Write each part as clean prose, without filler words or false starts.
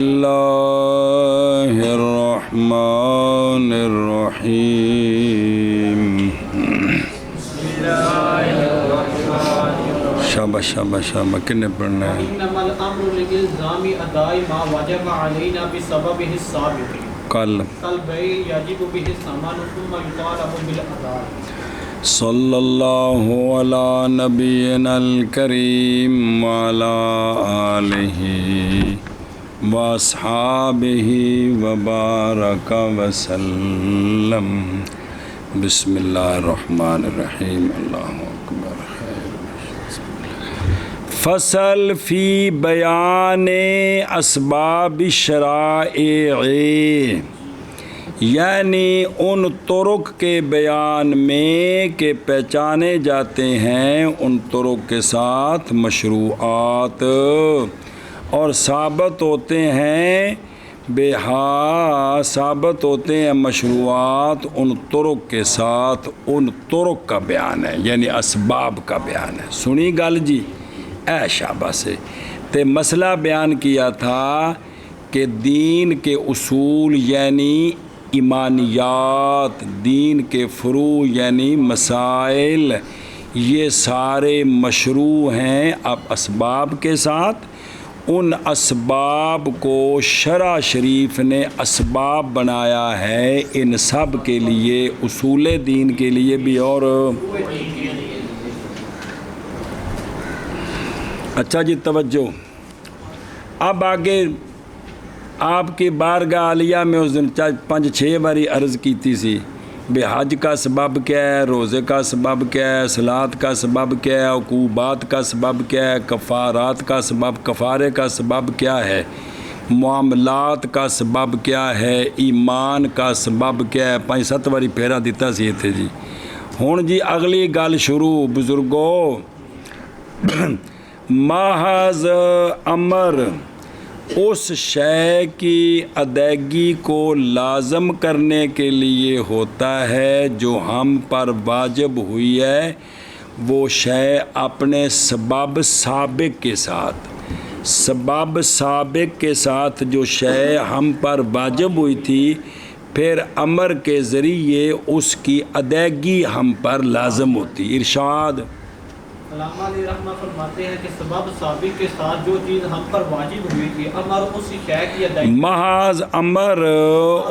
اللہ الرحمن الرحیم شاباش شاباش شاباش کنے پڑھنا ہے انما الامر للالزام اداء ما وجب علينا بسببه السابق کل البيع يجب به الثمن ثم يطالب بالاداء صلی اللہ علی نبینا الکریم وعلی آلہ واصحابہ وبارک وسلم بسم اللہ الرحمن الرحیم اللہ اکبر فصل فی بیان اسباب الشرائع یعنی ان طرق کے بیان میں کہ پہچانے جاتے ہیں ان طرق کے ساتھ مشروعات اور ثابت ہوتے ہیں ثابت ہوتے ہیں مشروعات ان طرق کے ساتھ ان طرق کا بیان ہے یعنی اسباب کا بیان ہے. سنی گل جی اے شاباش سے تے مسئلہ بیان کیا تھا کہ دین کے اصول یعنی ایمانیات دین کے فروع یعنی مسائل یہ سارے مشروع ہیں. اب اسباب کے ساتھ ان اسباب کو شرع شریف نے اسباب بنایا ہے ان سب کے لیے اصول دین کے لیے بھی. اور اچھا جی توجہ اب آگے آپ کی بارگاہ عالیہ میں اس دن 5-6 باری عرض کیتی سی بے حج کا سبب کیا ہے, روزے کا سبب کیا ہے, صلاۃ کا سبب کیا ہے, عقوبات کا سبب کیا ہے, کفارات کا سبب کفارے کا سبب کیا ہے, معاملات کا سبب کیا ہے, ایمان کا سبب کیا ہے. 5-7 باری پھیرا دیتا سی تھے جی. ہن جی اگلی گل شروع بزرگو محض امر اس شے کی ادائیگی کو لازم کرنے کے لیے ہوتا ہے جو ہم پر واجب ہوئی ہے وہ شے اپنے سبب سابق کے ساتھ جو شے ہم پر واجب ہوئی تھی پھر امر کے ذریعے اس کی ادائیگی ہم پر لازم ہوتی. ارشاد علامہ علیہ رحمہ فرماتے ہیں کہ سبب سابق کے ساتھ جو چیز ہم پر واجب ہوئی تھی امر اس شے کی ادائیگی محض امر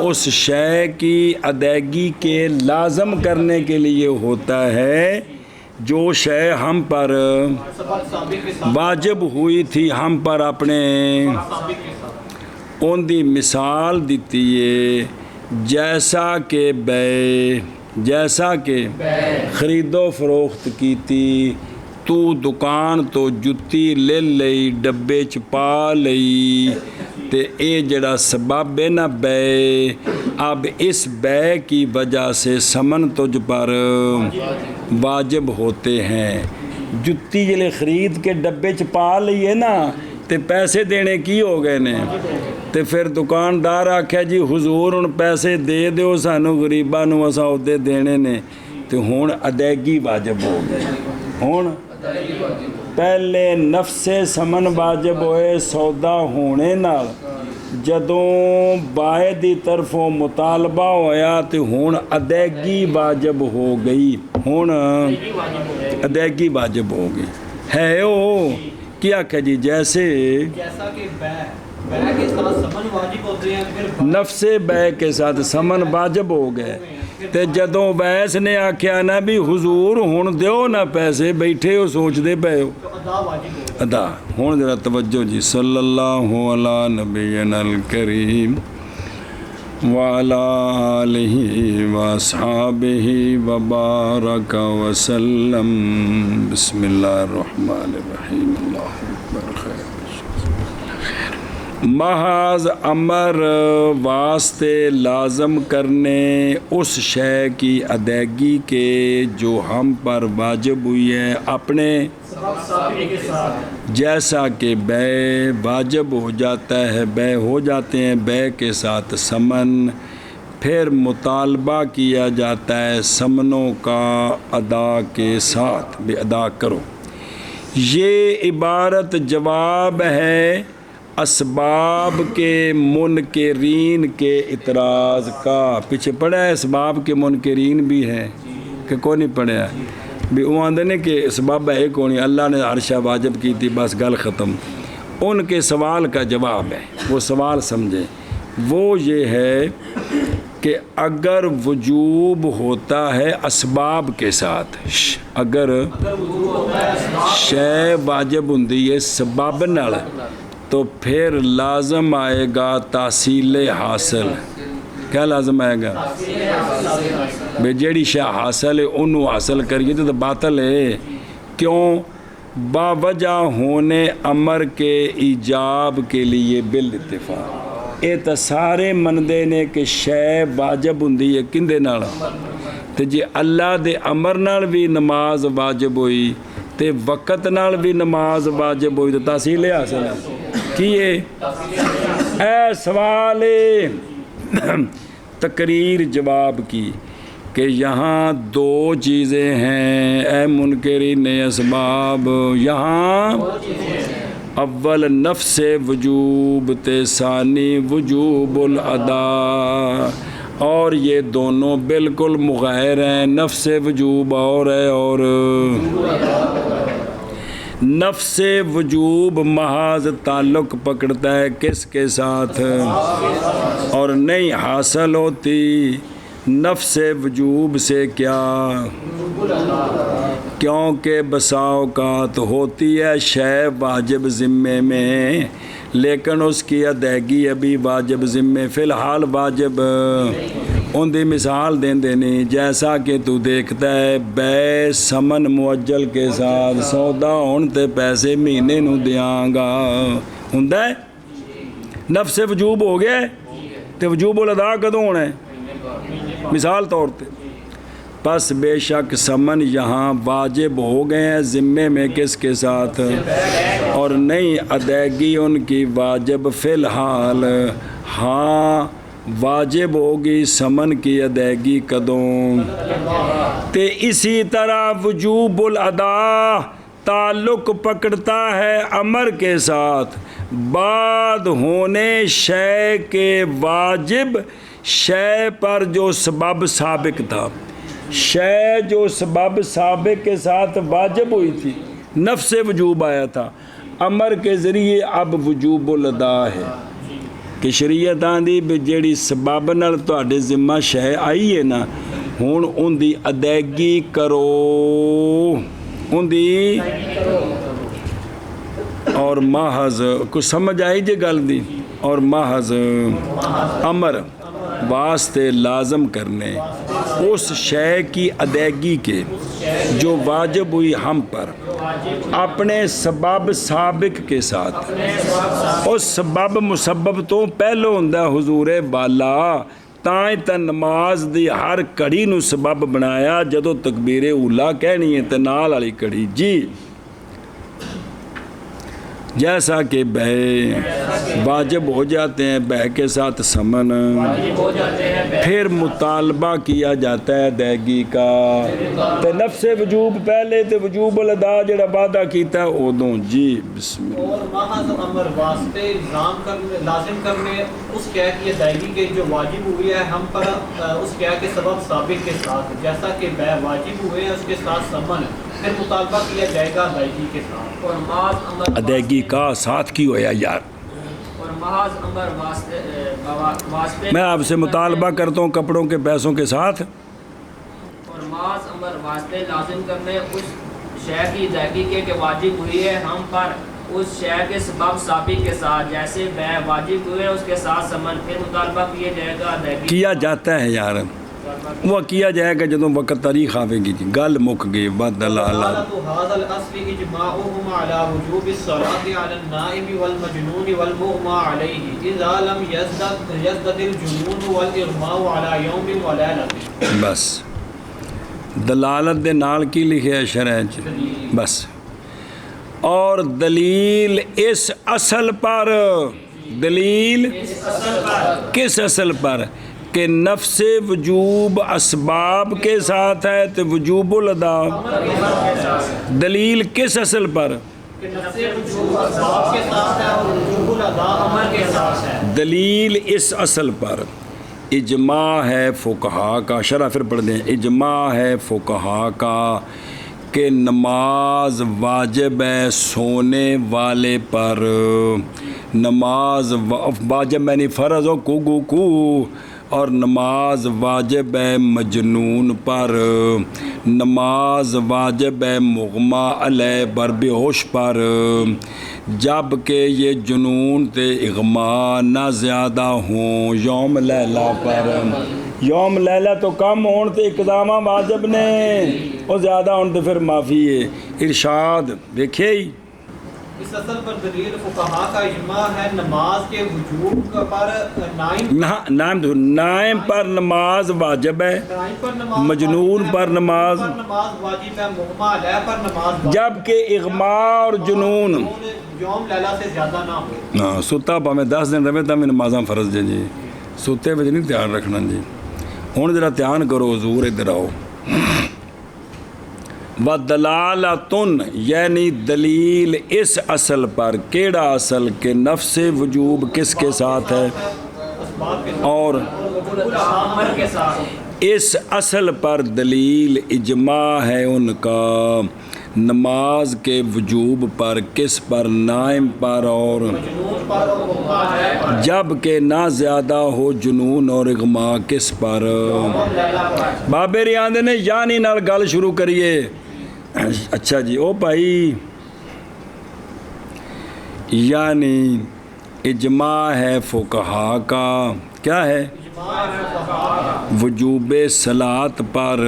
اس شے کی ادائیگی کے لازم کرنے کے لیے ہوتا ہے جو شے ہم پر واجب ہوئی تھی ہم پر اپنے ان دی مثال دیتی ہے جیسا کہ خرید و فروخت کیتی تو دکان تو جتی لے لئی ڈبے چ پا لئی تے اے جڑا سبب ہے نا بے اب اس بے کی وجہ سے سمن تجھ پر واجب ہوتے ہیں. جتی جلے خرید کے ڈبے چ پا لئیے نا تے پیسے دینے کی ہو گئے نے تے پھر دکاندار آکھیا جی حضور ان پیسے دے دیو سانو غریباں نو اساں اودے دینے نے تے ہن ادائیگی واجب ہو گئی. ہن پہلے نفس سمن واجب ہوئے سودا ہونے نال جدوں بائے دی طرفوں مطالبہ ہویا تے ہن ادائیگی واجب ہو گئی. ہن ادائیگی واجب ہو گئی ہے او کیا کہ جی جیسا کہ بے کے ساتھ سمن واجب ہوتے ہیں پھر نفس بے کے ساتھ سمن واجب ہو گئے تے جدوں ویس نے آکھیا نا بھی حضور ہن دیو نا پیسے بیٹھے ہو سوچ دے پے ہو ادا. ہن ذرا توجہ جی صلی اللہ علی نبینا الکریم وعلی آلہ واصحابہ وبارک وسلم بسم اللہ الرحمن الرحیم اللہ اکبر خیر. محض امر واسطے لازم کرنے اس شے کی ادائیگی کے جو ہم پر واجب ہوئی ہے اپنے جیسا کہ بے واجب ہو جاتا ہے بے ہو جاتے ہیں بے کے ساتھ سمن پھر مطالبہ کیا جاتا ہے سمنوں کا ادا کے ساتھ بھی ادا کرو. یہ عبارت جواب ہے اسباب کے منکرین کے اعتراض کا پیچھے پڑھا ہے. اسباب کے منکرین بھی ہیں کہ کون نہیں پڑھا ہے بھی وہ آندے نے کہ اسباب ہے کون اللہ نے عرشہ واجب کی تھی بس گل ختم. ان کے سوال کا جواب ہے وہ سوال سمجھیں وہ یہ ہے کہ اگر وجوب ہوتا ہے اسباب کے ساتھ اگر شے واجب ہوندی ہے سبب نال تو پھر لازم آئے گا تحصیل حاصل. کیا لازم آئے گا بے جیڑی شے حاصل ہے انہوں حاصل کریے تو باطل ہے. کیوں؟ باوجہ ہونے امر کے ایجاب کے لیے بالاتفاق. یہ تو سارے مندے نے کہ شے واجب ہوندی ہے کندے نال تے جی اللہ دے امر نال بھی نماز واجب ہوئی تے وقت نال بھی نماز واجب ہوئی تو تحصیل حاصل ہے. کی ہے اے سوال تقریر جواب کی کہ یہاں دو چیزیں ہیں اے منکرین اسباب. یہاں اول نفس وجوب تے ثانی وجوب الادا اور یہ دونوں بالکل مغیر ہیں. نفس وجوب اور ہے اور نفس وجوب محض تعلق پکڑتا ہے کس کے ساتھ اور نہیں حاصل ہوتی نفس وجوب سے. کیا؟ کیونکہ بسا اوقات ہوتی ہے شے واجب ذمے میں لیکن اس کی ادائیگی ابھی واجب ذمے فی الحال واجب. ان دی مثال دیں دینی جیسا کہ تو دیکھتا ہے بے سمن معجل کے ساتھ سودا ہون تے پیسے مہینے نو دیاں گا ہوندا ہے. نفس وجوب ہو گیا تے وجوب الادا کدوں ہونا ہے مثال طور تے. پس بے شک سمن یہاں واجب ہو گئے ہیں ذمے میں کس کے ساتھ اور نہیں ادائیگی ان کی واجب فی الحال. ہاں واجب ہوگی سمن کی ادائیگی کدوں تے اسی طرح وجوب الادا تعلق پکڑتا ہے امر کے ساتھ بعد ہونے شے کے واجب شے پر جو سبب سابق تھا. شے جو سبب سابق کے ساتھ واجب ہوئی تھی نفس وجوب آیا تھا امر کے ذریعے اب وجوب الادا ہے کہ شریعت آندی بھی جیڑی سبب نال تواڈے ذمہ شے آئی ہے نا ہن ان دی ادائیگی کرو ان دی اور محض کچھ سمجھ آئی جے گل دی اور محض امر واسطے لازم کرنے اس شے کی ادائیگی کے جو واجب ہوئی ہم پر اپنے سبب سابق کے ساتھ اس سبب مسبب تو پہلو ہوندا حضور والا تائیں نماز دی ہر کڑی نو سبب بنایا جدو تکبیر اولا کہنی ہے تے نال والی کڑی جی جیسا کہ بے واجب ہو جاتے ہیں بے کے ساتھ سمن پھر مطالبہ کیا جاتا ہے ادائیگی کا تے نفس وجوب پہلے تے وجوب الادا جڑا وعدہ کیتا ہے ادوں جی بسم اللہ. اور محض امر واسطے لازم کرنے اس کیا کی ادائیگی کے جو واجب ہوئی ہے ہم پر اس کیا کے سبب سابق کے ساتھ جیسا کہ بے واجب ہوئے ہیں اس کے ساتھ سمن پھر مطالبہ کیا جائے گا ادائیگی کے ساتھ. اور محض امر ادائیگی کا ساتھ کی ہویا یار اور محض امر واسطے میں آپ سے مطالبہ کرتا ہوں کپڑوں کے پیسوں کے ساتھ اور محض امر واسطے لازم کرنے اس شے کی ادائیگی کے کہ واجب ہوئی ہے ہم پر اس شے کے سبب سابق کے ساتھ جیسے بے واجب ہوئے اس کے ساتھ سمن پھر مطالبہ کیا جائے گا ادائیگی کیا جاتا ہے یار وہ کیا جائے گا جدوں وقت تاریخ آوے گی جی گل مک گئی بدل اللہ هذا الاصل اجماعهم على وجوب الصلاه على النائم والمجنون والمغمى عليه اذا لم يزدد الجنون والاغماء على يوم وليله. بس دلالت دے نال کی لکھیا ہے شرح چ بس اور دلیل اس اصل پر دلیل کس اصل پر کہ نفس وجوب اسباب کے ساتھ ہے تو وجوب الادا دلیل کس اصل پر کہ نفس وجوب اسباب کے ساتھ ہے اور وجوب وجوب ادا امر کے ساتھ ہے. دلیل اس اصل پر اجماع ہے فقہا کا، شرح پھر پڑھ دیں. اجماع ہے فقہا کا کہ نماز واجب ہے سونے والے پر. نماز واجب یعنی فرض ہو کو اور نماز واجب ہے مجنون پر. نماز واجب ہے مغما علیہ پر، بے ہوش پر، جب کہ یہ جنون تے اغما نہ زیادہ ہوں یوم لیلہ پر. یوم لیلہ تو کم ہون تے اقدامہ واجب نے، اور زیادہ ہون تے پھر معافی ہے. ارشاد دیکھے ہی اس اصل پر دلیل فقہا کا اجماع ہے نماز کے وجوب پر. نائم پر نماز واجب ہے، مجنون پر نماز واجب ہے، مغما علیہ پر نماز جب کہ اغما اور جنون یوم لیلہ سے زیادہ نہ ہو. ہاں ستا پاویں 10 دن رہے تم نمازاں فرض جے جی، ستے وچ نہیں دھیان رکھنا جی. ہن ذرا دھیان کرو حضور ادھر آؤ. ودلالتن یعنی دلیل اس اصل پر، کیڑا اصل کہ نفس وجوب کس کے ساتھ ہے اور امر کے ساتھ. اس اصل پر دلیل اجماع ہے ان کا نماز کے وجوب پر، کس پر؟ نائم پر اور جب کہ نہ زیادہ ہو جنون اور اغما کس پر؟ بابے ریاندے نے یعنی نال گل شروع کریے. اچھا جی او بھائی، یعنی اجماع ہے فقہا کا، کیا ہے؟ وجوب صلاۃ پر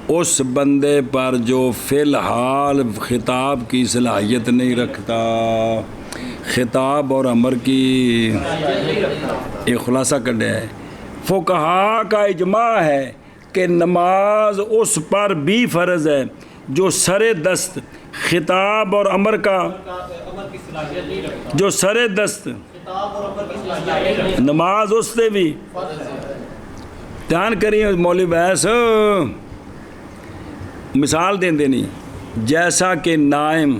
اس بندے پر جو فی الحال خطاب کی صلاحیت نہیں رکھتا. خطاب اور امر کی ایک خلاصہ کر ہے. فقہا کا اجماع ہے کہ نماز اس پر بھی فرض ہے جو سر دست خطاب اور امر کا، جو سر دست نماز اس سے بھی. دھیان کریے مولوی ویس مثال دیں دینی، جیسا کہ نائم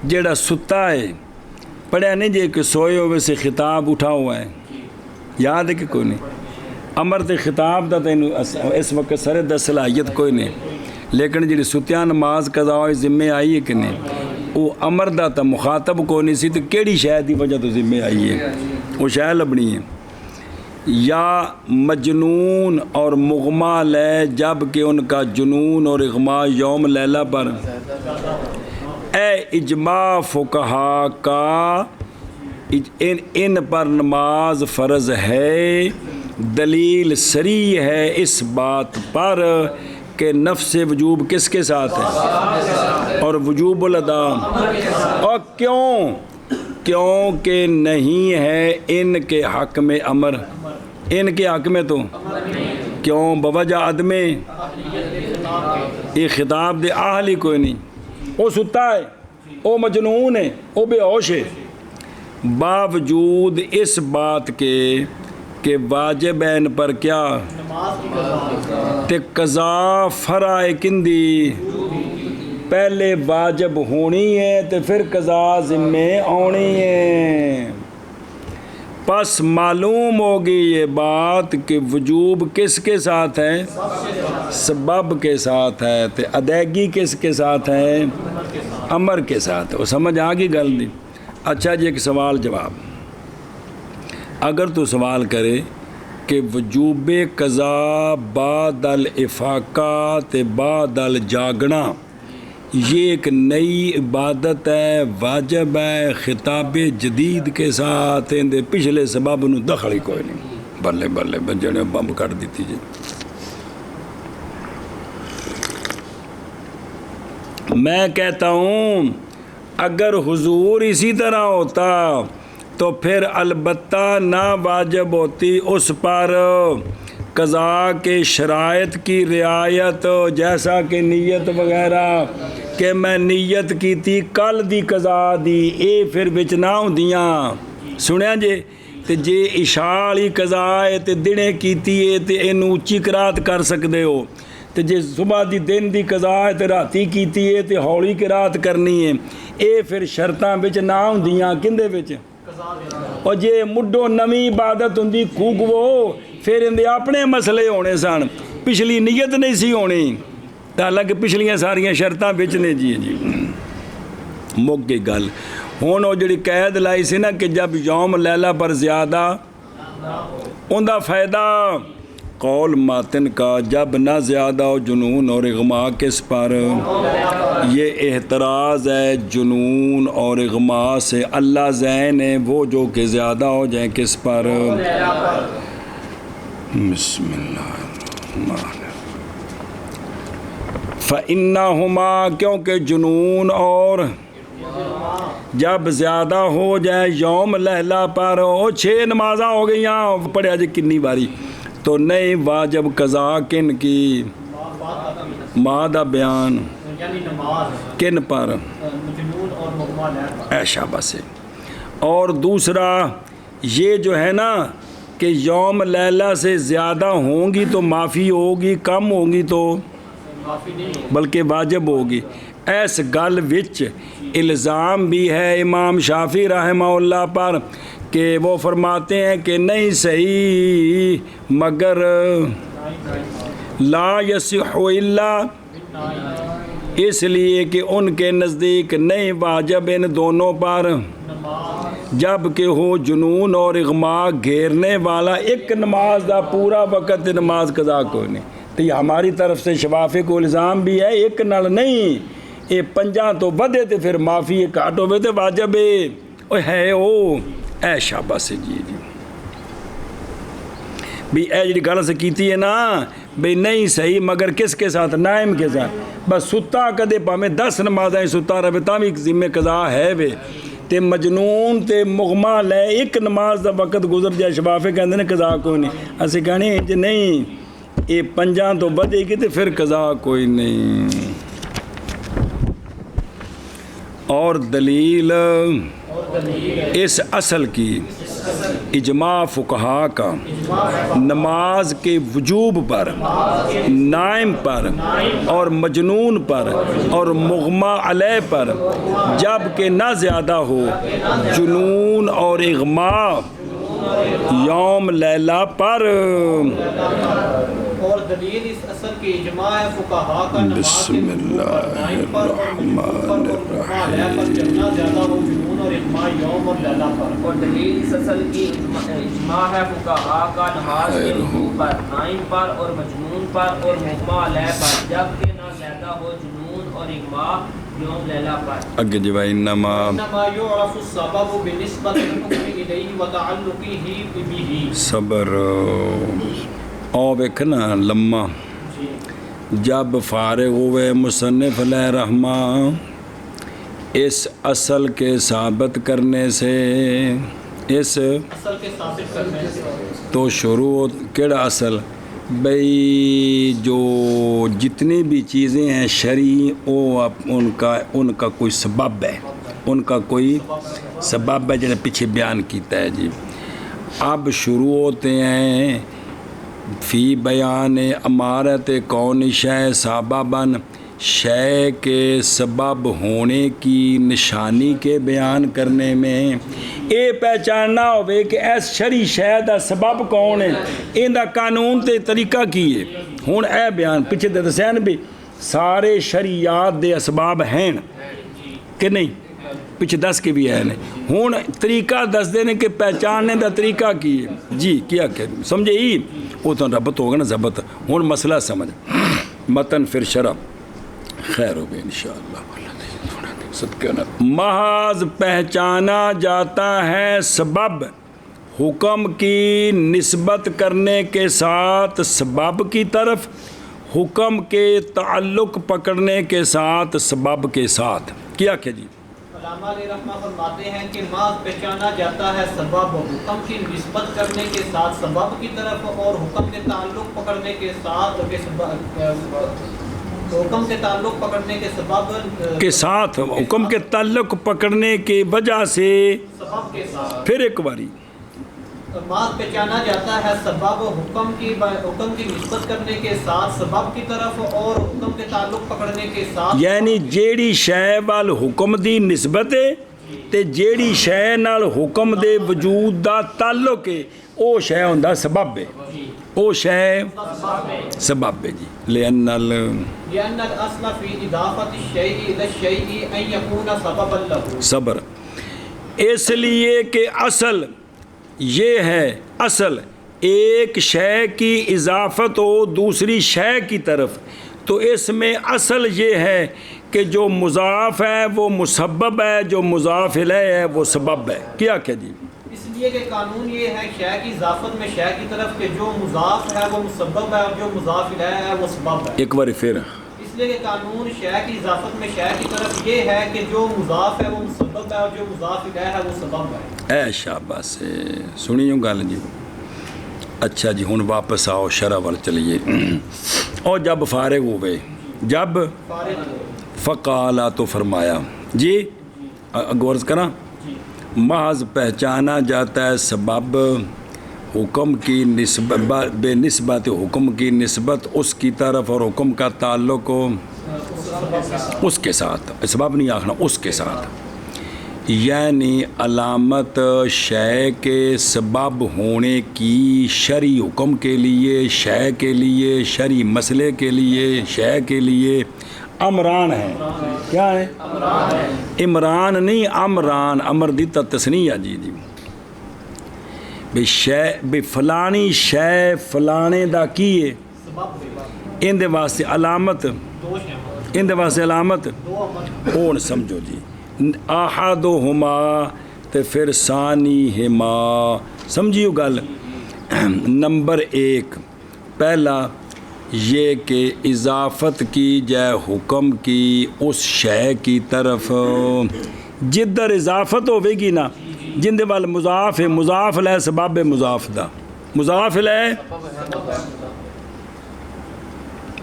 جیڑا ستا ہے، پڑھیا نہیں جی کہ سوئے ہوئے سے خطاب اٹھا ہوا ہے، یاد ہے کہ کوئی نہیں؟ امر تے خطاب دا تینوں اس وقت سر دست صلاحیت کوئی نہیں، لیکن جی ستیاں نماز قضا ہوئی ذمہ آئی ہے کہ نہیں؟ وہ امر دا تا مخاطب کو نہیں سی، تو کیڑی شاید دی وجہ تو ذمہ آئی ہے، وہ شاید لبنی ہے. یا مجنون اور مغما لے جب کہ ان کا جنون اور اغما یوم لیلہ پر. اے اجماع فقہا کا ان پر نماز فرض ہے. دلیل صریح ہے اس بات پر کہ نفس وجوب کس کے ساتھ ہے اور وجوب الادا. اور کیوں کہ نہیں ہے ان کے حق میں امر، ان کے حق میں تو کیوں بوجہ عدم یہ خطاب دے اہل ہی کوئی نہیں. وہ ستا ہے، وہ مجنون ہے، وہ بے ہوش ہے، باوجود اس بات کے کہ واجب ہے ان پر کیا تے قضا فرع کندی، پہلے واجب ہونی ہے تے پھر قضا ذمہ آنی ہے. پس معلوم ہوگی یہ بات کہ وجوب کس کے ساتھ ہے؟ سبب کے ساتھ ہے. تے ادائیگی کس کے ساتھ ہے؟ امر کے ساتھ. وہ سمجھ آگی گل دی. اچھا جی ایک سوال جواب. اگر تو سوال کرے کہ وجوب قضا بعد الافاقہ تے بعد الجاگنا یہ ایک نئی عبادت ہے، واجب ہے، خطاب جدید کے ساتھ اندے پچھلے سبب نو دخل ہی کوئی نہیں. بلے بلے بجنے بم کر دیتی جی. میں کہتا ہوں اگر حضور اسی طرح ہوتا تو پھر البتہ نہ واجب ہوتی اس پر قضا کے شرائط کی رعایت، جیسا کہ نیت وغیرہ کہ میں نیت کی تھی کل دی قضا دی، اے پھر بچ نہ ہوندیاں. سنیا جے تے جے عشاء والی قضا ہے تے دنے کیتی ہے تے اینو اچھی قرات کر سکدے ہو، تے جے صبح دی دن دی قضا ہے تے راتی کیتی ہے تے ہولی قرات کرنی ہے. اے پھر شرطاں وچ نہ ہوندیاں کندے وچ؟ اور جے مڈو نویں عبادت ہوندی کوگو پھر اندے اپنے مسئلے ہونے سن، پچھلی نیت نہیں سی ہونی، حالانکہ پچھلیاں ساریاں شرطاں وچ نے جی مک گئی گل۔ ہن وہ جڑی قید لائی سی نا کہ جب یوم لیلہ پر زیادہ ان دا فائدہ قول ماتن کا جب نہ زیادہ ہو جنون اور اغما کس پر، یہ احتراز ہے جنون اور اغما سے، اللہ زین ہے وہ جو کہ زیادہ ہو جائیں کس پر۔ بسم اللہ الرحمن الرحیم۔ فَإِنَّهُمَا کیونکہ جنون اور جب زیادہ ہو جائے یوم لیلہ پر، وہ 6 نمازاں ہو گئیاں پڑھے جی کنی باری، تو نہیں واجب قضا کن کی ماں دا بیان کن پر، ایشا بس۔ اور دوسرا یہ جو ہے نا کہ یوم لیلہ سے زیادہ ہوں گی تو معافی ہوگی، کم ہوگی تو بلکہ واجب ہوگی۔ ایس گل وچ الزام بھی ہے امام شافعی رحمہ اللہ پر کہ وہ فرماتے ہیں کہ نہیں صحیح مگر لا یصح الا، اس لیے کہ ان کے نزدیک نہیں واجب ان دونوں پر جب کہ ہو جنون اور اغما گھیرنے والا ایک نماز دا پورا وقت نماز قضا کوئی نہیں۔ تو یہ ہماری طرف سے شفافی کو الزام بھی ہے، ایک نال نہیں، یہ 5 تو ودے تے پھر معافی کاٹ ہوئے تے واجب ہے او اے شاباش جی بھی اے جی گل سے کیتی ہے نا بھئی نہیں صحیح مگر کس کے ساتھ، نائم کے ساتھ، بس ستا کدے پامیں 10 نمازیں ستا رہے تاں بھی ذمہ قضا ہے وے، تے مجنون تے مغما لے ایک نماز دا وقت گزر جائے شفافے کہندے نے قضا کوئی نہیں، اسے کہنے جی نہیں یہ 5 تو بدے گی تے پھر قضا کوئی نہیں۔ اور دلیل اس اصل کی اجماع فقہا کا نماز کے وجوب پر، نائم پر اور مجنون پر اور مغما علیہ پر جب کہ نہ زیادہ ہو جنون اور اغما یوم لیلہ پر۔ اور دلیل اس اصل کی اجماع ہے فقہا کا بسم اللہ الرحمن الرحیم۔ اور دلیل اس اصل کی اجماع ہے فقہا کا نماز کے وجوب پر، نائم پر اور مجنون پر اور مغما علیہ پر جبکہ نہ زیادہ ہو جنون اور اغما یوم لیلہ پر۔ اگے جو انما یعرف السبب بنسبت الحکم الیہ وتعلقہ بہ۔ صبر او ویکھنا لمحہ جب فارغ ہوئے مصنف علیہ رحمہ اس اصل کے ثابت کرنے سے، اس اصل کے ثابت کرنے سے تو شروع کیڑا اصل بھئی جو جتنی بھی چیزیں ہیں شرعی وہ ان کا کوئی سبب ہے، ان کا کوئی سبب ہے جنہیں پیچھے بیان کیتا ہے جی۔ اب شروع ہوتے ہیں فی بیان امارت کون شے سبباً، شے کے سبب ہونے کی نشانی کے بیان کرنے میں اے پہچاننا ہوئے کہ ایس شرعی شے دا سبب کون ہے، ان دا قانون تے طریقہ کی ہے۔ ہون اے بیان پیچھے دے دسین بھی سارے شریعات دے اسباب ہیں کہ نہیں، پیچھے دس کے بھی ہے ہون طریقہ دس دینے کے پہچاننے دا طریقہ کی ہے جی، کیا کہ سمجھے ہی وہ تو ربط ہوگا نا ضبط۔ ہون مسئلہ سمجھ متن پھر شرح خیر ہو گئی انشاءاللہ۔ محض پہچانا جاتا ہے سبب حکم کی نسبت کرنے کے ساتھ سبب کی طرف، حکم کے تعلق پکڑنے کے ساتھ سبب کے ساتھ، کیا کہ جی علامہ علیہ رحمہ فرماتے ہیں کہ محض پہچانا جاتا ہے سبب حکم کی نسبت کرنے کے ساتھ سبب کی طرف، اور حکم کے تعلق پکڑنے کے ساتھ حکم کے تعلق پکڑنے کے سبب کے ساتھ، حکم کے تعلق پکڑنے کی وجہ سے سبب کے ساتھ، پھر ایک باری محض پہچانا جاتا ہے سبب حکم کی نسبت کرنے کے ساتھ سبب کی طرف اور حکم کے تعلق پکڑنے کے ساتھ، یعنی جیڑی شے وال حکم دی نسبت ہے ਤੇ ਜਿਹੜੀ ਸ਼ੈ ਨਾਲ ਹੁਕਮ ਦੇ ਵਜੂਦ ਦਾ ਤਾਲੁਕ ਹੈ ਉਹ ਸ਼ੈ ਹੁੰਦਾ ਸਬਬ ਹੈ, ਉਹ ਸ਼ੈ ਸਬਬ ਹੈ ਜੀ। ਲਿਅਨਲ لأن الأصل في إضافة الشيء إلى الشيء أن يكون سببا له صبر، اس لیے کہ اصل یہ ہے، اصل ایک شے کی اضافت ہو دوسری شے کی طرف، تو اس میں اصل یہ ہے کہ جو مضاف ہے وہ مسبب ہے، جو مضاف الیہ ہے وہ سبب ہے۔ کیا جی؟ اس لیے کہ قانون یہ ہے شے کی اضافت میں شے کی طرف کہ جو مضاف ہے وہ مسبب ہے اور جو مضاف الیہ ہے وہ سبب ہے۔ ایک بار پھر اس لیے کہ قانون شے کی اضافت میں شے کی طرف یہ ہے کہ جو مضاف ہے وہ مسبب ہے اور جو مضاف الیہ ہے وہ سبب ہے۔ اے شاباش، سنیو گل جی۔ اچھا جی، ہن واپس آؤ شرح وال چلیے۔ اور جب فارغ ہوئے، جب فارغ ہو فقالا تو فرمایا جی، غورز کرنا، محض پہچانا جاتا ہے سبب حکم کی نسبت، بے نسبت حکم کی نسبت اس کی طرف اور حکم کا تعلق اس کے ساتھ، سبب نہیں آخنا، اس کے ساتھ، یعنی علامت شے کے سبب ہونے کی شرعی حکم کے لیے، شے کے لیے، شرعی مسئلے کے لیے، شے کے لیے امران ہے۔ کیا ہے؟ عمران نہیں، امران، امر دی تسنیہ جی جی۔ بے شے، بے فلانی شے فلانے دا کی ہے، ان دے واسطے علامت، ان دے واسطے علامت اون سمجھو جی، احدہما تے پھر ثانیہما، سمجھیو گل۔ نمبر ایک، پہلا یہ کہ اضافت کی جائے حکم کی اس شے کی طرف جدھر اضافت ہوئے گی نا، جن دے وال مضاف ہے، مضاف لے سبب مضاف دا، مضاف لے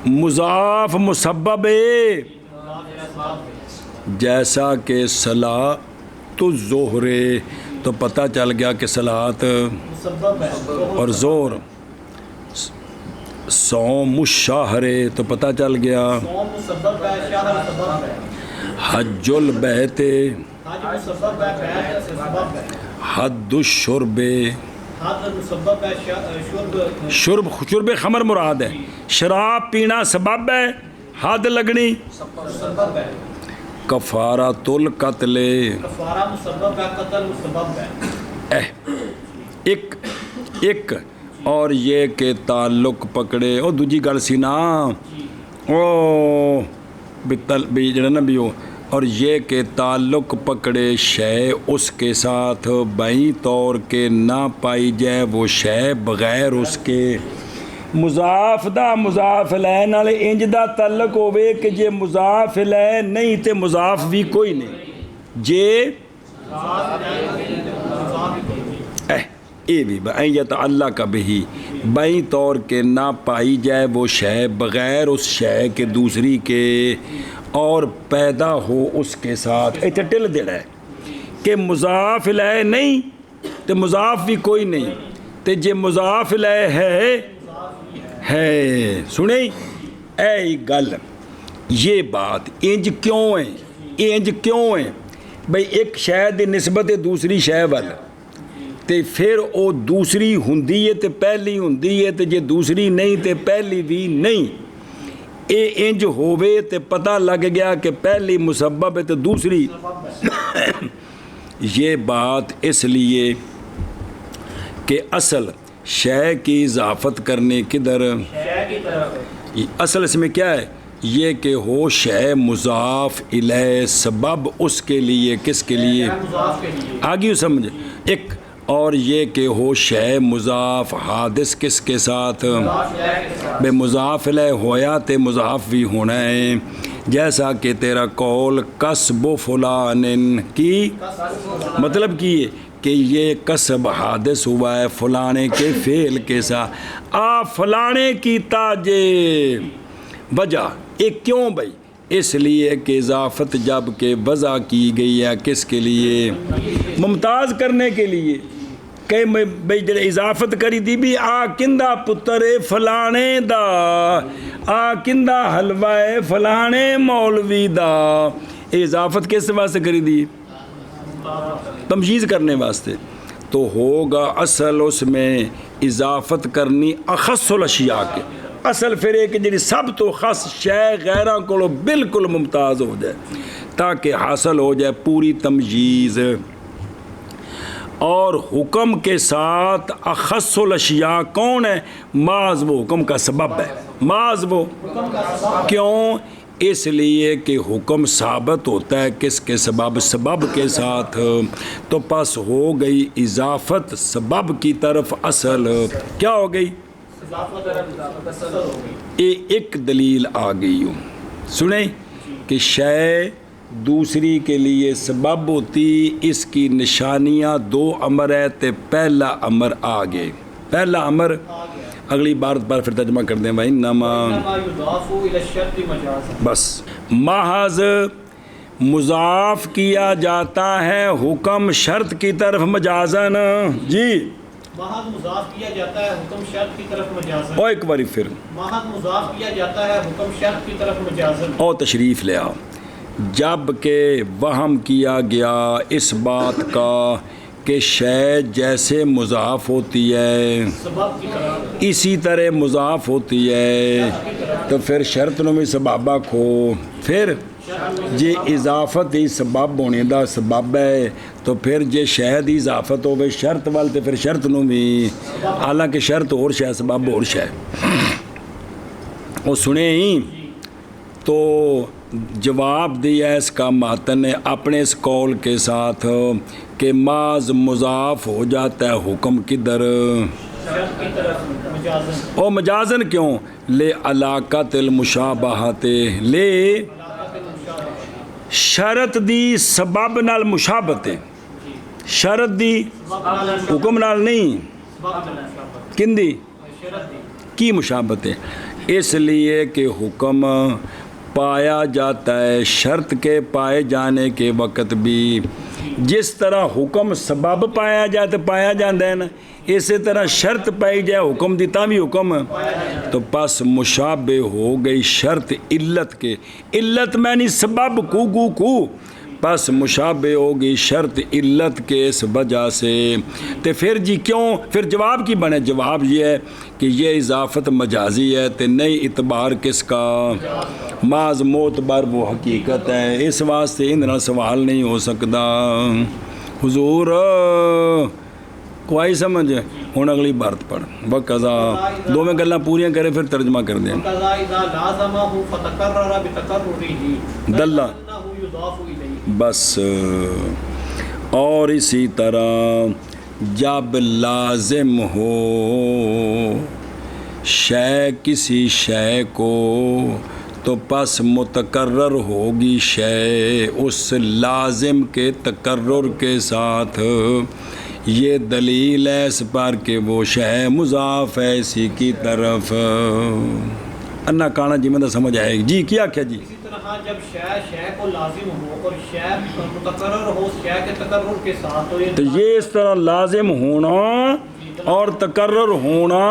مضاف مسبب ہے، جیسا کہ صلاۃ الظہر، تو پتہ چل گیا کہ صلاۃ اور زور، صوم الشہر تو پتہ چل گیا، حج البیت، حد الشرب، شرب خمر مراد ہے، شراب پینا سبب ہے، حد لگنی کفارۃ القتل، ایک اور یہ کہ تعلق پکڑے، او دوجی گل سی نا، او بھی جڑا نا بھی ہو، اور یہ کہ تعلق پکڑے شے اس کے ساتھ بائیں طور کے نہ پائی جائے وہ شے بغیر اس کے، مضاف دا مضاف الیہ نال انج دا تعلق ہوئے کہ جے مضاف الیہ نہیں تے مضاف بھی کوئی نہیں، جے اے بھی بائیں یتعلق بہی، بائیں طور کے نہ پائی جائے وہ شے بغیر اس شے کے دوسری کے، اور پیدا ہو اس کے ساتھ، ایتھے ٹل دینا ہے کہ مضاف الیہ نہیں تے مضاف بھی کوئی نہیں، تے جے مضاف الیہ ہے، سنیں اے گل، یہ بات انج کیوں ہے، انج کیوں ہے بھئی ایک شے دی نسبت دوسری شے وال، تے پھر او دوسری ہوندی ہے تے پہلی ہوندی ہے، تے جے دوسری نہیں تے پہلی بھی نہیں، اے انج ہووے تے پتہ لگ گیا کہ پہلی مسبب ہے تے دوسری یہ بات اس لیے کہ اصل شے کی اضافت کرنے کدھر، اصل اس میں کیا ہے، یہ کہ ہو شے مضاف الیہ سبب اس کے لیے، کس کے لیے، آگے سمجھ، ایک، اور یہ کہ ہو شے مضاف حادث کس کے ساتھ، بے مضاف الیہ ہویا تے مضاف بھی ہونا ہے، جیسا کہ تیرا قول کسب فلان کی، مطلب کی کہ یہ کسب حادث ہوا ہے فلانے کے فعل کے ساتھ، فلانے کی تاجے، وجہ ایک کیوں بھائی، اس لیے کہ اضافت جب کہ وضع کی گئی ہے کس کے لیے، ممتاز کرنے کے لیے، کہ بھئی جڑے اضافت کری دی بھی آ کندہ پتر فلانے دا، آ کندہ حلوہ فلانے مولوی دا، اضافت کس واسطے کری دی، تمجیز کرنے واسطے، تو ہوگا اصل اس میں اضافت کرنی اخص الاشیاء کے، اصل پھر ایک جی سب تو خاص شے غیراں کو بالکل ممتاز ہو جائے تاکہ حاصل ہو جائے پوری تمجیز۔ اور حکم کے ساتھ اخص الاشیاء کون ہے؟ محض وہ حکم کا سبب ہے، محض وہ، کیوں؟ اس لیے کہ حکم ثابت ہوتا ہے کس کے سبب؟ سبب کے ساتھ، تو پس ہو گئی اضافت سبب کی طرف اصل، کیا ہو گئی؟ ایک دلیل آ گئی ہوں، سنیں کہ شے دوسری کے لیے سبب ہوتی، اس کی نشانیاں دو امر ہے، تے پہلا امر آگے، پہلا امر اگلی بار پھر ترجمہ کر دیں بھائی، بس محض مضاف کیا جاتا ہے حکم شرط کی طرف مجازن، جی محض مضاف کیا جاتا ہے حکم شرط کی طرف مجازن، اور ایک باری پھر محض مضاف کیا جاتا ہے حکم شرط کی طرف مجازن، اور تشریف لے آؤ، جب کہ وہم کیا گیا اس بات کا کہ شے جیسے مضاف ہوتی ہے سبب کی طرف اسی طرح مضاف ہوتی ہے، تو پھر شرط نو بھی سبابہ کھو، پھر جی اضافت ہی سبب ہونے دا سبب ہے، تو پھر جے شہد ہی اضافت ہوئے شرط وال تو پھر شرط نو بھی، حالانکہ شرط اور شے سبب اور شے، وہ سنیں ہی تو جواب دیا اس کا ماتن نے اپنے اس قول کے ساتھ کہ محض مضاف ہو جاتا ہے حکم کدھر؟ شرط کی طرف مجازن، او مجازن کیوں؟ لے علاقت المشابہت، لے شرط دی سبب نال مشابہت ہے، شرط دی حکم نال نہیں، کن دی کی مشابہت ہے، اس لیے کہ حکم پایا جاتا ہے شرط کے پائے جانے کے وقت بھی، جس طرح حکم سبب پایا جائے تو پایا جاتا ہے نا، اسی طرح شرط پائی جائے حکم دی تا بھی حکم، تو پس مشابہ ہو گئی شرط علت کے، علت میں نہیں سبب کو پس مشابہ ہوگی شرط علت کے اس وجہ سے، تو پھر جی کیوں؟ پھر جواب کی بنے؟ جواب یہ ہے کہ یہ اضافت مجازی ہے، تو نئی اعتبار کس کا؟ محض معتبر وہ حقیقت ہے، اس واسطے اندر سوال نہیں ہو سکتا۔ حضور کوئی سمجھ؟ ہوں اگلی بارت پڑھ، وقضا دو میں گلاں پوریاں کرے پھر ترجمہ کر دیں۔ وقضا اذا لازمہ فتکرر بتکررہ دلہ، انہ یضاف الیہ، بس اور اسی طرح جب لازم ہو شے کسی شے کو تو پس متکرر ہوگی شے اس لازم کے تکرر کے ساتھ، یہ دلیل ہے اس پر کہ وہ شے مضاف ہے اسی کی طرف۔ انا کانا جی میں سمجھ آئے گی جی، کیا کیا جی؟ اسی طرح جب شے کو لازم ہو اور شے متکرر ہو شے کے تکرر کے ساتھ، تو یہ اس طرح لازم ہونا اور تکرر ہونا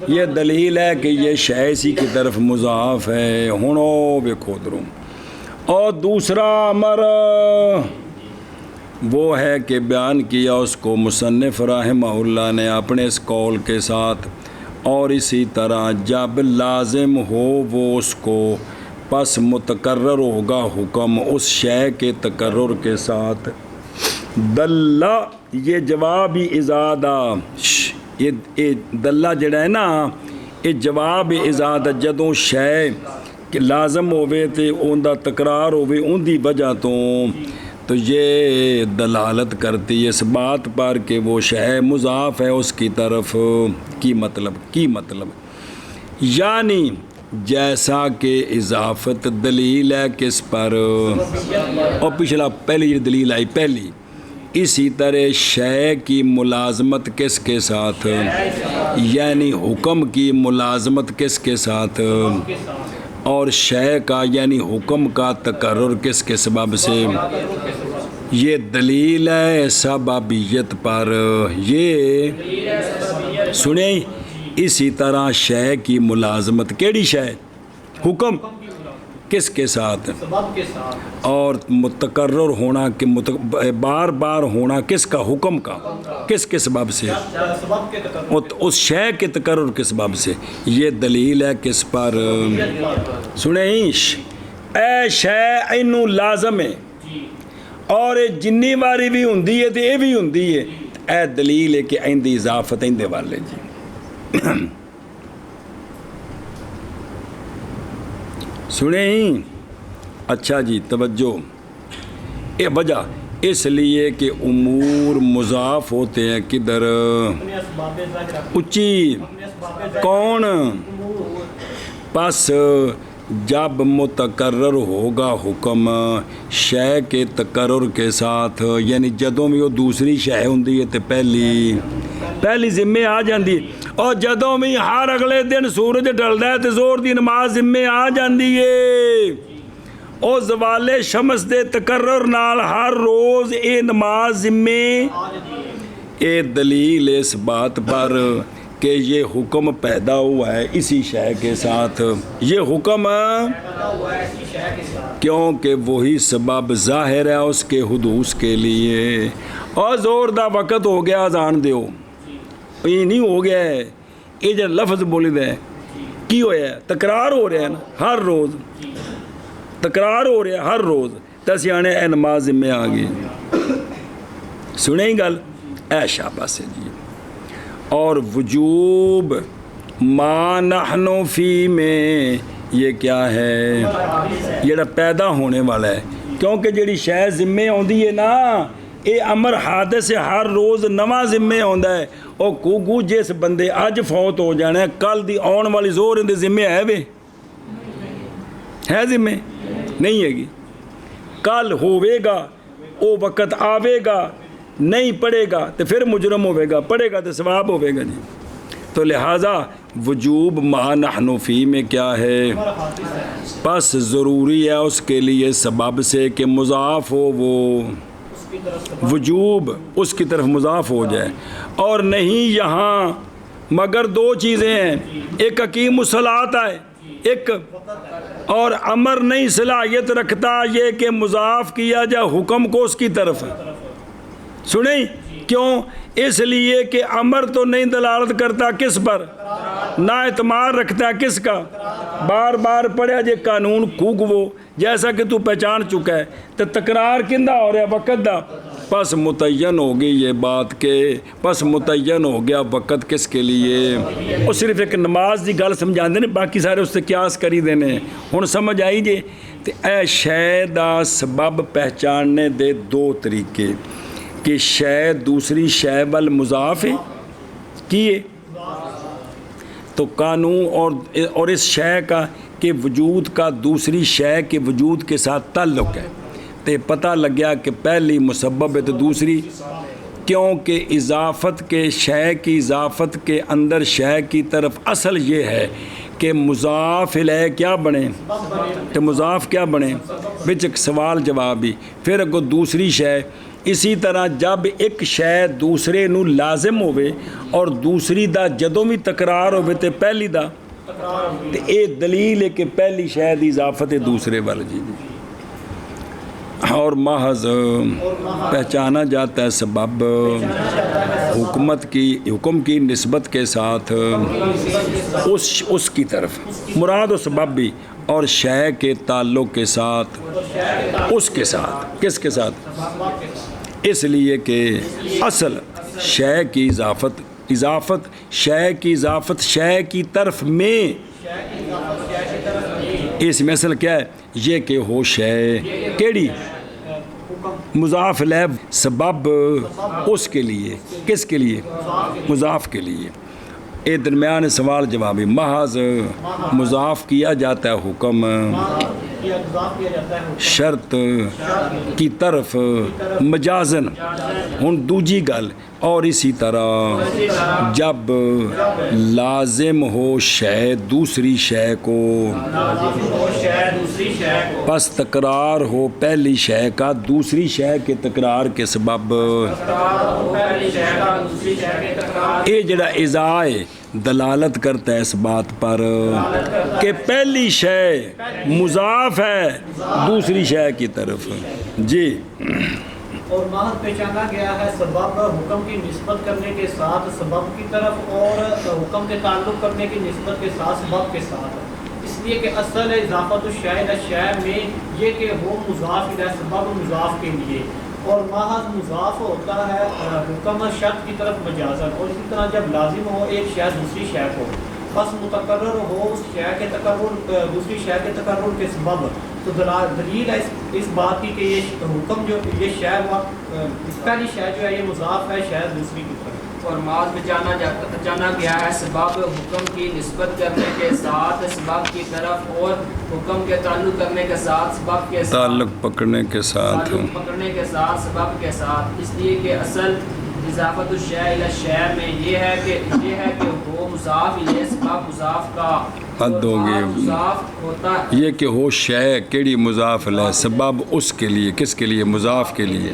یہ دلیل ہے کہ یہ شے اسی کی طرف مضاف ہے۔ ہونو ویکھو دروں، اور دوسرا امر وہ ہے کہ بیان کیا اس کو مصنف رحمہ اللہ نے اپنے اس قول کے ساتھ، اور اسی طرح جب لازم ہو وہ اس کو پس متکرر ہوگا حکم اس شے کے تکرر کے ساتھ۔ دلہ یہ جواب ہی ازادہ، یہ دلہ جڑا ہے نا یہ جواب ازادہ، جدوں شے کہ لازم ہوئے تے اون دا تکرار ہوئے ان دی وجہ تو یہ دلالت کرتی ہے اس بات پر کہ وہ شے مضاف ہے اس کی طرف، کی مطلب یعنی جیسا کہ اضافت دلیل ہے کس پر، اور پچھلا پہلی دلیل آئی پہلی، اسی طرح شے کی ملازمت کس کے ساتھ، یعنی حکم کی ملازمت کس کے ساتھ، اور شے کا یعنی حکم کا تکرر کس کے سبب سے، یہ دلیل ہے سببیت پر۔ یہ سنیں اسی طرح شے کی ملازمت کیڑی شے؟ حکم، کس کے ساتھ؟ سبب کے ساتھ. اور متکرر ہونا کہ بار بار ہونا کس کا؟ حکم کا. کس کے سبب سے؟ سبب کے تکرر. اس شے کے تکرر کے سبب سے. یہ دلیل ہے کس پر؟ سنیں اے شے اینو لازم ہے اور جنی باری بھی ہوندی ہے تو یہ بھی ہوندی ہے. اے دلیل ہے کہ ایندی اضافت ایندے والے جی. سنیں اچھا جی توجہ. یہ وجہ اس لیے کہ امور مضاف ہوتے ہیں کدھر؟ اپنے اسباب ظاہرہ. اچھی اپنے اسباب ظاہرہ. کون؟ پس جب متکرر ہوگا حکم شے کے تکرر کے ساتھ، یعنی جدوں بھی وہ دوسری شے ہوندی ہے تو پہلی ذمے آ جاندی ہے. اور جدوں بھی ہر اگلے دن سورج ڈلدا ہے تو زور دی نماز ذمے آ جاندی ہے. اور زوال شمس دے تکرر نال ہر روز اے نماز ذمے. اے دلیل اس بات پر کہ یہ حکم پیدا ہوا ہے اسی شے کے ساتھ. یہ حکم کیونکہ وہی سبب ظاہر ہے اس کے حدوث کے لیے. اور زور دا وقت ہو گیا اذان دیو، یہ نہیں ہو گیا ہے. یہ جو لفظ بولی دے کی ہویا ہے؟ تکرار ہو رہا ہے نا ہر روز. تکرار ہو رہا ہے ہر روز. تسی آنے اے نماز ذمہ آ گئی. سنیں گل اے شاباش جی. اور وجوب ما نحن فی میں یہ کیا ہے؟ یہ پیدا ہونے والا ہے. کیونکہ جڑی شے ذمے آندی ہے نا یہ امر حادث ہر روز نواں ذمے آندا ہے. اور کوگو جس بندے اج فوت ہو جانا ہے کل دی آن والی زور اندے ذمے ہے وے؟ ہے ذمے؟ نہیں ہے گی. کل ہوے گا او وقت آوے گا، نہیں پڑھے گا تو پھر مجرم ہوے گا، پڑھے گا تو ثواب ہوے گا جی. تو لہٰذا وجوب ما نحن فی میں کیا ہے؟ پس ضروری ہے اس کے لیے سبب سے کہ مضاف ہو وہ وجوب اس کی طرف مضاف ہو جائے. اور نہیں یہاں مگر دو چیزیں ہیں. ایک اقیم الصلاۃ ہے ایک، اور امر نہیں صلاحیت رکھتا یہ کہ مضاف کیا جائے حکم کو اس کی طرف. سنیں کیوں؟ اس لیے کہ امر تو نہیں دلالت کرتا کس پر؟ نہ اعتماد رکھتا ہے کس کا؟ بار بار پڑھیا جے قانون کوگ وہ جیسا کہ تو پہچان چکا ہے تو تکرار کندہ ہو رہا وقت دا. پس متعین ہوگی یہ بات کہ پس متعین ہو گیا وقت کس کے لیے. وہ صرف ایک نماز دی گل سمجھا دینے باقی سارے اس سے قیاس کری دینے. ہن سمجھ آئی جے. تو اے شے دا سبب پہچاننے دے دو طریقے کہ شے دوسری شے وال مضاف ہے کیے تو قانون اور اس شے کا کہ وجود کا دوسری شے کے وجود کے ساتھ تعلق ہے. تو پتہ لگ گیا کہ پہلی مسبب ہے تو دوسری، کیونکہ اضافت کے شے کی اضافت کے اندر شے کی طرف اصل یہ ہے کہ مضاف الیہ کیا بنے تو مضاف کیا بنے بچ ایک سوال جواب بھی. پھر اگو دوسری شے. اسی طرح جب ایک شے دوسرے نو لازم ہوئے اور دوسری دا جدوں بھی تکرار ہوئے تے پہلی دا تے اے دلیل ہے کہ پہلی شے دی اضافت دوسرے وال جی. اور محض پہچانا جاتا ہے سبب حکم کی نسبت کے ساتھ اس کی طرف. مراد و سبب بھی اور شے کے تعلق کے ساتھ اس کے ساتھ کس کے ساتھ؟ اس لیے کہ اصل شے کی اضافت شے کی اضافت شے کی طرف میں اس میں اصل کیا ہے یہ کہ ہو شے کیڑی مضاف الیہ سبب اس کے لیے کس کے لیے؟ مضاف کے لیے. اے درمیان سوال جوابی. محض مضاف کیا جاتا ہے حکم شرط کی طرف مجازن. ہن دوجی گل اور اسی طرح جب لازم ہو شے دوسری شے کو پس تکرار ہو پہلی شے کا دوسری شے کے تکرار کے سبب. یہ جڑا اضاء ہے دلالت کرتا ہے اس بات پر کہ پہلی شے مضاف ہے دوسری شے کی طرف. جی اور محض پہچانا گیا ہے سبب حکم کی نسبت کرنے کے ساتھ سبب کی طرف اور حکم کے تعلق کرنے کی نسبت کے ساتھ سبب کے ساتھ، اس لیے کہ اصل اضافت الشیء الی الشیء میں یہ کہ وہ مضاف الی سبب مضاف کے لیے، اور محض مضاف ہوتا ہے حکم شرط کی طرف مجازن. اور اسی طرح جب لازم ہو ایک شے دوسری شے کو، بس متقرر ہو اس شے کے تقرر دوسری شے کے تقرر کے سبب، تو دلیل ہے اس بات کی کہ یہ حکم جو یہ شے پہلی شے جو ہے یہ مضاف ہے شے دوسری کی طرف. اور معاذ میں جانا گیا ہے سبب حکم کی نسبت کرنے کے ساتھ سبب کی طرف اور حکم کے تعلق کرنے کے ساتھ سبب کے ساتھ تعلق پکڑنے کے ساتھ تعلق پکڑنے کے ساتھ سبب کے ساتھ، اس لیے کہ اصل اضافت الشیء الی الشیء میں یہ ہے کہ وہ مضاف الیہ سبب مضاف کا حد ہو گئی. مضاف ہوتا ہے یہ کہ ہو شے کیڑی مضاف ہے سبب اس کے لیے کس کے لیے مضاف کے لیے.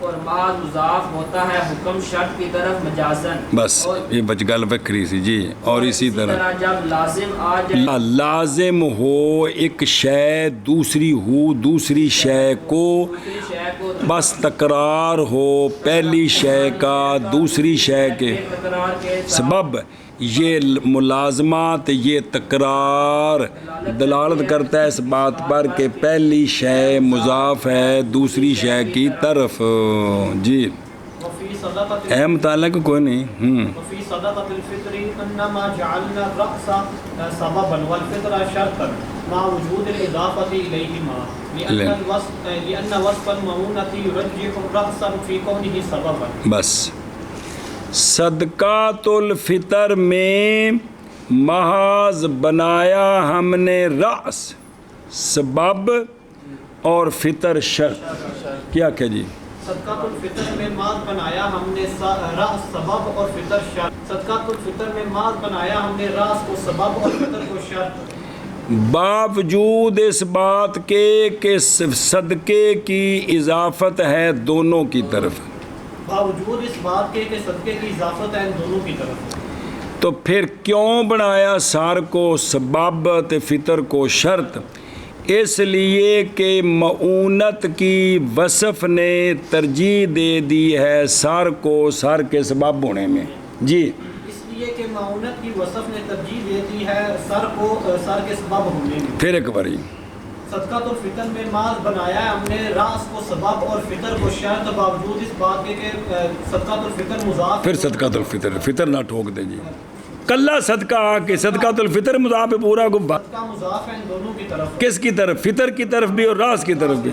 اور بعض مضاف ہوتا ہے حکم شرط کی طرف مجازن. بس یہ بچ گل وکری سی. جی اور اسی طرح جب لازم آ جائے لازم ہو ایک شے دوسری ہو دوسری شے کو، دوسری شے کو بس تکرار ہو پہلی شے کا دوسری شے کے تکرار کے ساتھ سبب، یہ ملازمات یہ تکرار دلالت کرتا ہے اس بات پر کہ پہلی شے مضاف ہے دوسری شے کی طرف. جی وفی صدقۃ ہے متعلق کوئی نہیں. وفی صدقۃ الفطر انما جعلنا الرأس سببا والفطر شرطا مع وجود الاضافة الیہما لأن وصف المعونة یرجح الرأس فی کونه سببا. بس صدقات الفطر میں محاذ بنایا ہم نے رأس سبب اور فطر شرط. کیا کہ جی صدقات الفطر میں ماذ بنایا ہم نے رأس سبب اور فطر شرط. صدقات الفطر میں ماذ بنایا ہم نے رأس کو سبب اور فطر کو شرط، باوجود اس بات کے کہ صدقے کی اضافت ہے دونوں کی طرف. باوجود اس بات کے کہ صدقے کی اضافت ہے ان دونوں کی طرف. تو پھر کیوں بنایا سار کو سبب تے فطر کو شرط؟ اس لیے کہ معونت کی وصف نے ترجیح دے دی ہے سار کو سار کے سبب ہونے میں. جی اس لیے کہ معونت کی وصف نے ترجیح دے دی ہے سر کو سر کے سبب ہونے میں. پھر ایک باری صدقات الفطر میں ماذ بنایا ہے ہم نے راس کو سبب اور فطر کو شرط، باوجود اس بات کے کہ صدقات الفطر مضاف. پھر صدقات الفطر فطر نہ ٹھوک دے جی کلّا صدقہ آ کے صدقات الفطر مضاف ہے پورا کو صدقہ مضاف ہے ان دونوں کی طرف. کس کی طرف؟ فطر کی طرف بھی اور راس کی طرف بھی.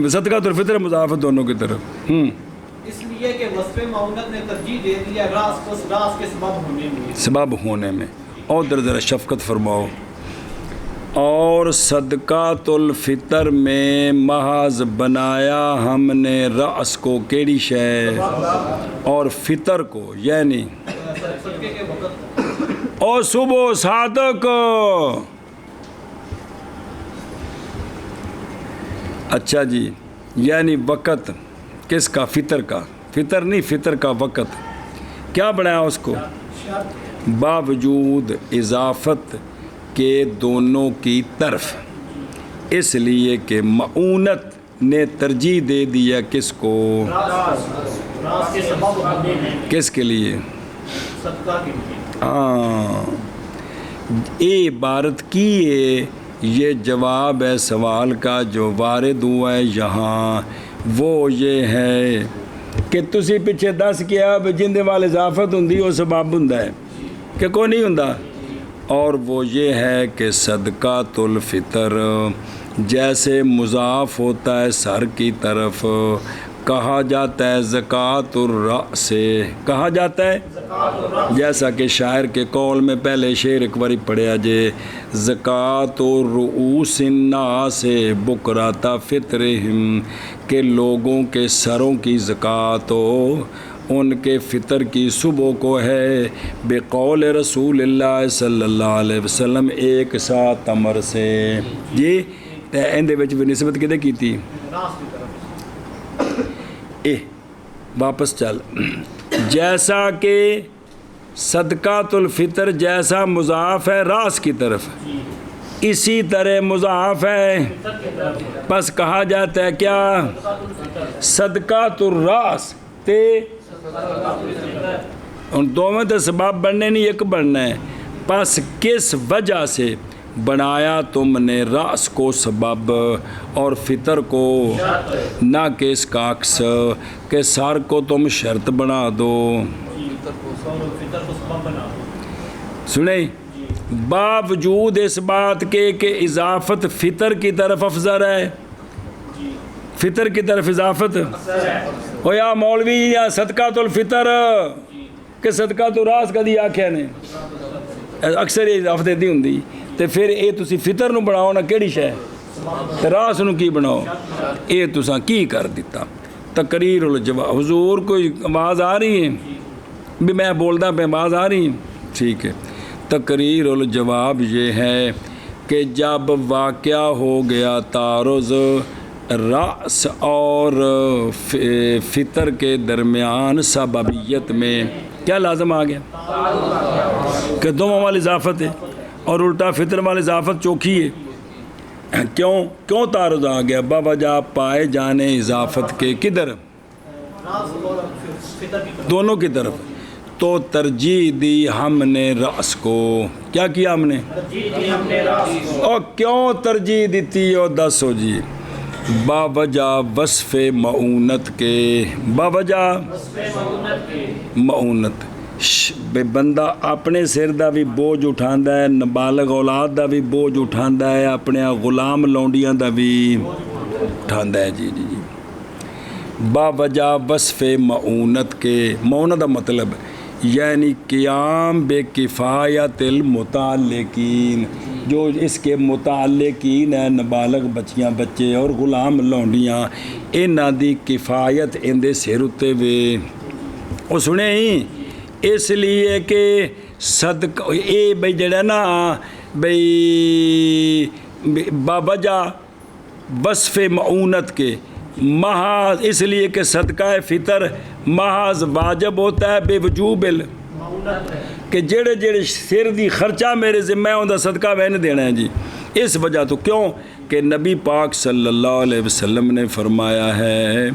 صدقات الفطر مضاف ہے دونوں کی طرف. اس لیے کہ وصف معونت نے ترجیح دے دیا راس کو راس کے سبب ہونے میں. سبب ہونے میں. اور ذرا شفقت فرماؤ. اور صدقات الفطر میں محض بنایا ہم نے رأس کو کیڑی شے اور فطر کو یعنی صدقے کے وقت اور صبح صادق. اچھا جی یعنی وقت کس کا؟ فطر کا. فطر نہیں فطر کا وقت. کیا بنایا اس کو؟ باوجود اضافت کے دونوں کی طرف، اس لیے کہ معونت نے ترجیح دے دیا کس کو؟ راس کے سبب ہونے میں. کس کے لیے؟ صدقہ کے لیے. ہاں یہ عبارت کی ہے. یہ جواب ہے سوال کا جو وارد ہوا ہے یہاں. وہ یہ ہے کہ تسی پیچھے دس کیا جن دے وال اضافت ہوں وہ سبب ہوں کہ کوئی نہیں ہوں. اور وہ یہ ہے کہ صدقات الفطر جیسے مضاف ہوتا ہے سر کی طرف، کہا جاتا ہے زکوٰۃ الرأس، کہا جاتا ہے جیسا کہ شاعر کے قول میں پہلے شعر ایک باری پڑھیا جے زکوٰۃ الرؤوس الناس بکرۃ فطرہم، کہ لوگوں کے سروں کی زکوٰۃ ہو ان کے فطر کی صبح کو ہے، بقول رسول اللہ صلی اللہ علیہ وسلم ایک ساتھ امر سے. جی اندے وچ بھی نسبت کدے کی تھی؟ راس کی طرف. واپس چل. جیسا کہ صدقات الفطر جیسا مضاف ہے راس کی طرف، اسی طرح مضاف ہے، پس کہا جاتا ہے کیا؟ صدقات الراس تے ان دو میں تو سبب بننے نہیں، ایک بننا ہے۔ پس کس وجہ سے بنایا تم نے راس کو سبب اور فطر کو، نہ کہ اس کا عکس کہ سر کو تم شرط بنا دو۔ سنیں، باوجود اس بات کے کہ اضافت فطر کی طرف افضل ہے، فطر کی طرف اضافت ہو یا مولوی یا صدقات الفطر کہ صدقات الراس کا دی آکھیا نے اکثر یہ اضافت دی ہوندی، تے پھر اے تسی فطر نو بناؤ نا کیڑی شے تے راس نو کی بناؤ، اے تساں کی کر دیتا۔ تقریر الجواب، حضور کوئی آواز آ رہی ہے بھی میں بولدا پہ آواز آ رہی ہے؟ ٹھیک ہے۔ تقریر الجواب یہ ہے کہ جب واقعہ ہو گیا تعارض راس اور فطر کے درمیان سببیت میں، کیا لازم آ گیا کہ دونوں والی اضافت ہے اور الٹا فطر والی اضافت چوکھی ہے۔ کیوں تعارض آ گیا؟ باوجہ پائے جانے اضافت کے کدھر؟ دونوں کی طرف۔ تو ترجیح دی ہم نے راس کو، کیا کیا ہم نے؟ اور کیوں ترجیح دیتی ہو دسو جی؟ باوجہ وصف معونت کے، باوجہ معونت بندہ اپنے سر دا بھی بوجھ اٹھاندا ہے، نابالغ اولاد دا بھی بوجھ اٹھاندا ہے، اپنے غلام لونڈیاں دا بھی اٹھاندا ہے۔ جی جی جی، باوجہ وصف معونت کے، معونت دا مطلب یعنی قیام بے کفایت المتعلقین، جو اس کے متعلقین ہیں نابالغ بچیاں بچے اور غلام لونڈیاں، انہاں دی کفایت اندے سر اتے وے۔ وہ سنے ہی اس لیے کہ صدقہ اے بھئی جڑا نا بھئی باوجہ وصف معونت کے محض اس لیے کہ صدقہ فطر محض واجب ہوتا ہے بے وجوب کہ جڑے جڑے سر دی خرچہ میرے ذمہ ہے اندھا صدقہ میں نے دینا ہے جی۔ اس وجہ تو کیوں کہ نبی پاک صلی اللہ علیہ وسلم نے فرمایا ہے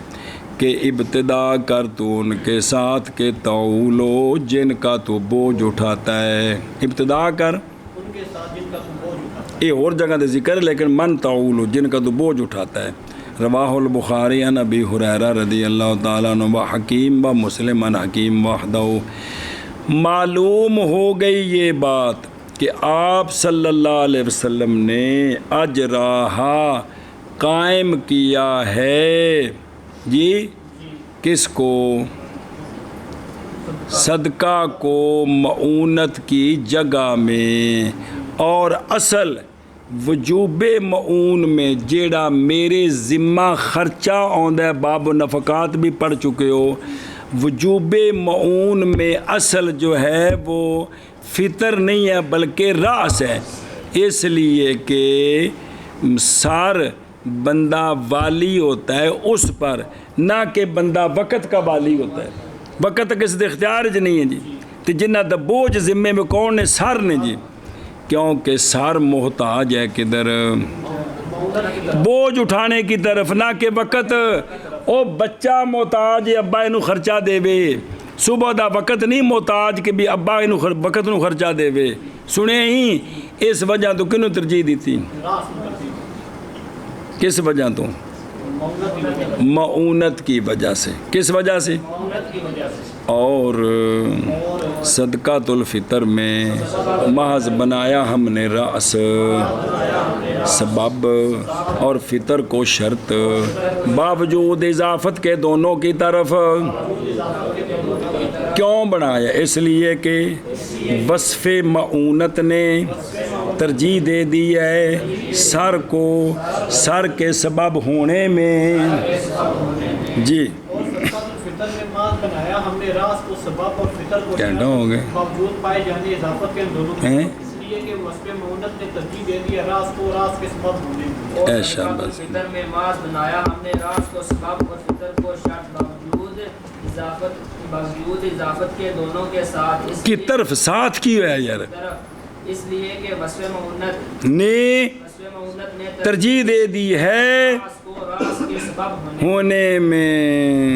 کہ ابتدا کر تو ان کے ساتھ کہ تعولو جن کا تو بوجھ اٹھاتا ہے، ابتدا کر ان کے ساتھ جن کا تو بوجھ اٹھاتا ہے، یہ اور جگہ دے ذکر ہے لیکن من تعولو جن کا تو بوجھ اٹھاتا ہے۔ رواہ البخاری عن ابی ہریرہ رضی اللہ تعالیٰ عنہ و حکیم و مسلم عن حکیم وحدہ۔ معلوم ہو گئی یہ بات کہ آپ صلی اللہ علیہ وسلم نے اجراہا قائم کیا ہے جی، کس کو؟ صدقہ کو معونت کی جگہ میں، اور اصل وجوب معون میں جیڑا میرے ذمہ خرچہ آندا ہے، باب و نفقات بھی پڑھ چکے ہو، وجوب معون میں اصل جو ہے وہ فطر نہیں ہے بلکہ راس ہے، اس لیے کہ سار بندہ والی ہوتا ہے اس پر، نہ کہ بندہ وقت کا والی ہوتا ہے، وقت کس دے اختیار جو نہیں ہے جی۔ تو جنہ دا بوجھ ذمے میں کون نے؟ سر نے جی، کیونکہ سر محتاج ہے کدھر؟ بوجھ اٹھانے کی طرف، نہ کہ وقت۔ او بچہ محتاج ہے ابا انہوں خرچہ دے وے، صبح دا وقت نہیں محتاج کہ بھی ابا انہوں وقت نو خرچہ دے وے۔ سنے ہی اس وجہ تو کنوں ترجیح دیتی؟ کس وجہ تو؟ معونت کی وجہ سے۔ کس وجہ سے؟ اور صدقات الفطر میں محض بنایا ہم نے راس سبب اور فطر کو شرط، باوجود اضافت کے دونوں کی طرف۔ کیوں بنایا؟ اس لیے کہ وصف معونت نے ترجیح دے دی ہے سر کو، سر کے سبب ہونے میں جی۔ بنایا ہم نے راس کو سبب اور فطر کو کینڈا ہو گئے باوجود پائے جانے اضافت کے دونوں کی، اس لیے کہ وصف معونت نے ترجیح دے دی ہے راس کو، راس کے سبب ہونے میں۔ اے شاباش۔ فطر میں ماس بنایا ہم نے راس کو سبب اور فطر کو شرط، باوجود اضافت کے دونوں کے ساتھ کی طرف ساتھ کی ہے یار اس لیے کہ وصف مؤنث نے نے ترجیح دے دی ہے راس کو راس کے سبب ہونے میں